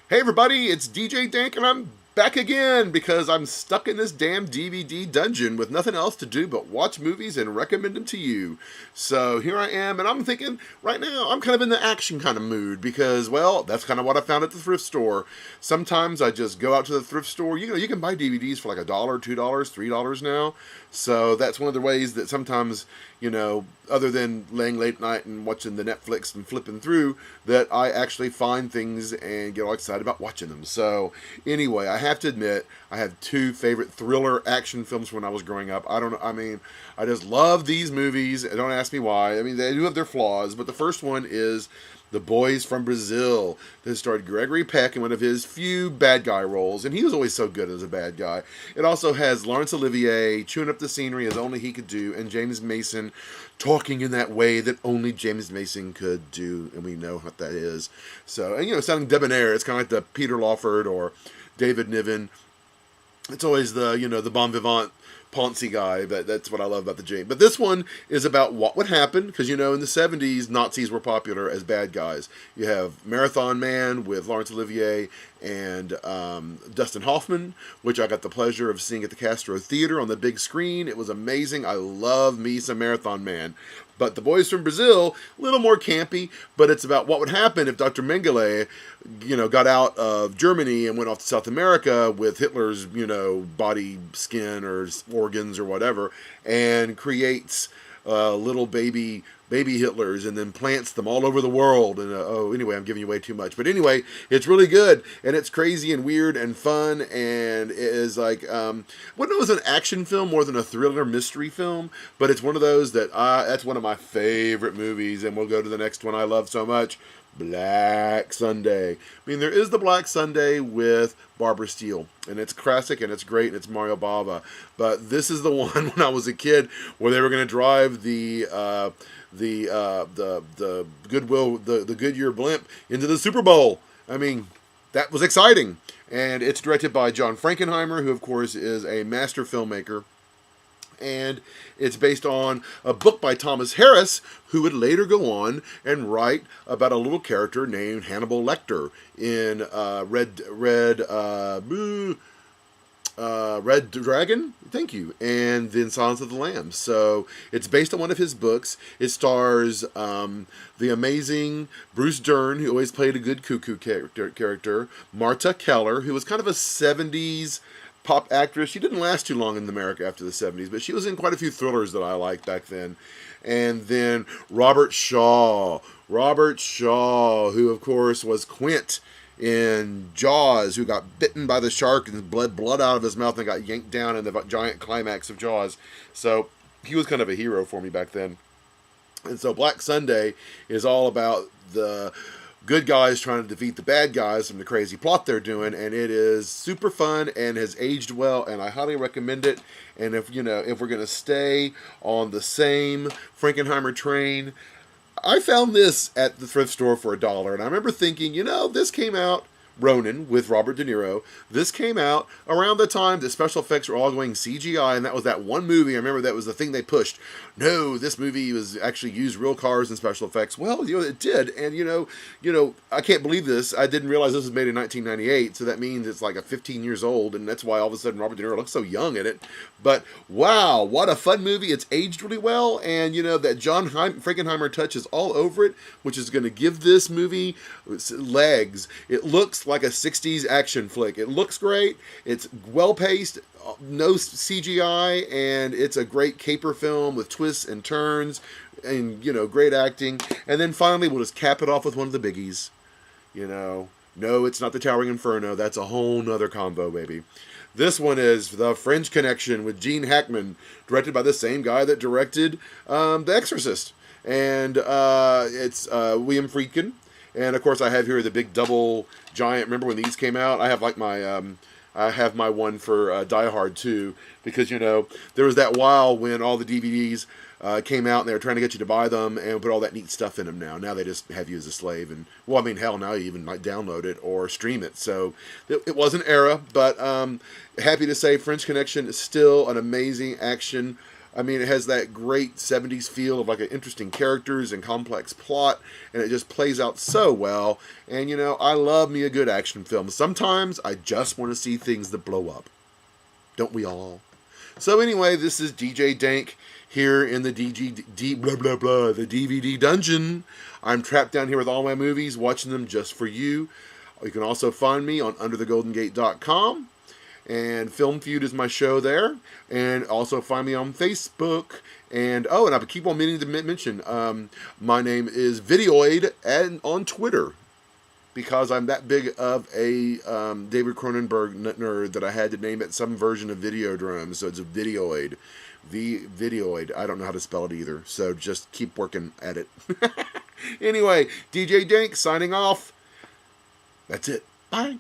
Hey everybody, it's DJ Dank and I'm back again because I'm stuck in this damn DVD dungeon with nothing else to do but watch movies and recommend them to you. So here I am, and I'm thinking right now I'm kind of in the action kind of mood because, well, that's kind of what I found at the thrift store. Sometimes I just go out to the thrift store. You can buy DVDs for like $1, $2, $3 now. So that's one of the ways that sometimes, other than laying late at night and watching the Netflix and flipping through, that I actually find things and get all excited about watching them. So anyway, I have to admit, I have two favorite thriller action films when I was growing up. I don't know, I just love these movies. Don't ask me why. I mean, they do have their flaws, but the first one is The Boys from Brazil. This starred Gregory Peck in one of his few bad guy roles, and he was always so good as a bad guy. It also has Laurence Olivier chewing up the scenery as only he could do, and James Mason talking in that way that only James Mason could do, and we know what that is. So, and sounding debonair, it's kind of like the Peter Lawford or David Niven. It's always the bon vivant Ponzi guy, but that's what I love about the James. But this one is about what would happen, because in the 70s, Nazis were popular as bad guys. You have Marathon Man with Laurence Olivier and Dustin Hoffman, which I got the pleasure of seeing at the Castro Theater on the big screen. It was amazing. I love me some Marathon Man. But The Boys from Brazil, a little more campy, but it's about what would happen if Dr. Mengele, got out of Germany and went off to South America with Hitler's, body, skin, or organs or whatever, and creates little baby Hitlers and then plants them all over the world. And anyway, I'm giving you way too much. But anyway, it's really good, and it's crazy and weird and fun, and it is like, wouldn't it was an action film more than a thriller mystery film, but it's one of those that that's one of my favorite movies, and we'll go to the next one I love so much, Black Sunday. I mean, there is the Black Sunday with Barbara Steele, and it's classic, and it's great, and it's Mario Bava. But this is the one when I was a kid where they were going to drive the Goodyear blimp into the Super Bowl. I mean, that was exciting, and it's directed by John Frankenheimer, who of course is a master filmmaker. And it's based on a book by Thomas Harris, who would later go on and write about a little character named Hannibal Lecter in Red Dragon, thank you, and then Silence of the Lambs. So it's based on one of his books. It stars the amazing Bruce Dern, who always played a good cuckoo character, Marta Keller, who was kind of a 70s pop actress. She didn't last too long in America after the 70s, but she was in quite a few thrillers that I liked back then. And then Robert Shaw, who of course was Quint in Jaws, who got bitten by the shark and bled blood out of his mouth and got yanked down in the giant climax of Jaws. So he was kind of a hero for me back then. And so Black Sunday is all about the good guys trying to defeat the bad guys from the crazy plot they're doing, and it is super fun and has aged well, and I highly recommend it. And if we're going to stay on the same Frankenheimer train, I found this at the thrift store for $1, and I remember thinking, this came out, Ronin with Robert De Niro. This came out around the time that special effects were all going CGI, and that was that one movie. I remember that was the thing they pushed. No, this movie was actually used real cars and special effects. Well, it did, and I can't believe this. I didn't realize this was made in 1998, so that means it's like a 15 years old, and that's why all of a sudden Robert De Niro looks so young in it. But wow, what a fun movie! It's aged really well, and that John Frankenheimer touch is all over it, which is going to give this movie legs. It looks like a 60s action flick. It looks great. It's well paced, no CGI, and it's a great caper film with twists and turns and great acting. And then finally we'll just cap it off with one of the biggies. No, it's not the Towering Inferno. That's a whole nother combo, baby. This one is The French Connection with Gene Hackman, directed by the same guy that directed The Exorcist. And it's William Friedkin. And of course, I have here the big double giant. Remember when these came out? I have like my I have my one for Die Hard too, because there was that while when all the DVDs came out and they were trying to get you to buy them and put all that neat stuff in them. Now they just have you as a slave, and hell, now you even might download it or stream it. So it was an era, but happy to say French Connection is still an amazing action I mean, it has that great 70s feel of like interesting characters and complex plot, and it just plays out so well. And, you know, I love me a good action film. Sometimes I just want to see things that blow up. Don't we all? So anyway, this is DJ Dank here in the the DVD dungeon. I'm trapped down here with all my movies, watching them just for you. You can also find me on underthegoldengate.com. And Film Feud is my show there. And also find me on Facebook. And and I keep on meaning to mention, my name is Videoid and on Twitter. Because I'm that big of a David Cronenberg nerd that I had to name it some version of Videodrome. So it's a Videoid. Videoid. I don't know how to spell it either. So just keep working at it. Anyway, DJ Dank signing off. That's it. Bye.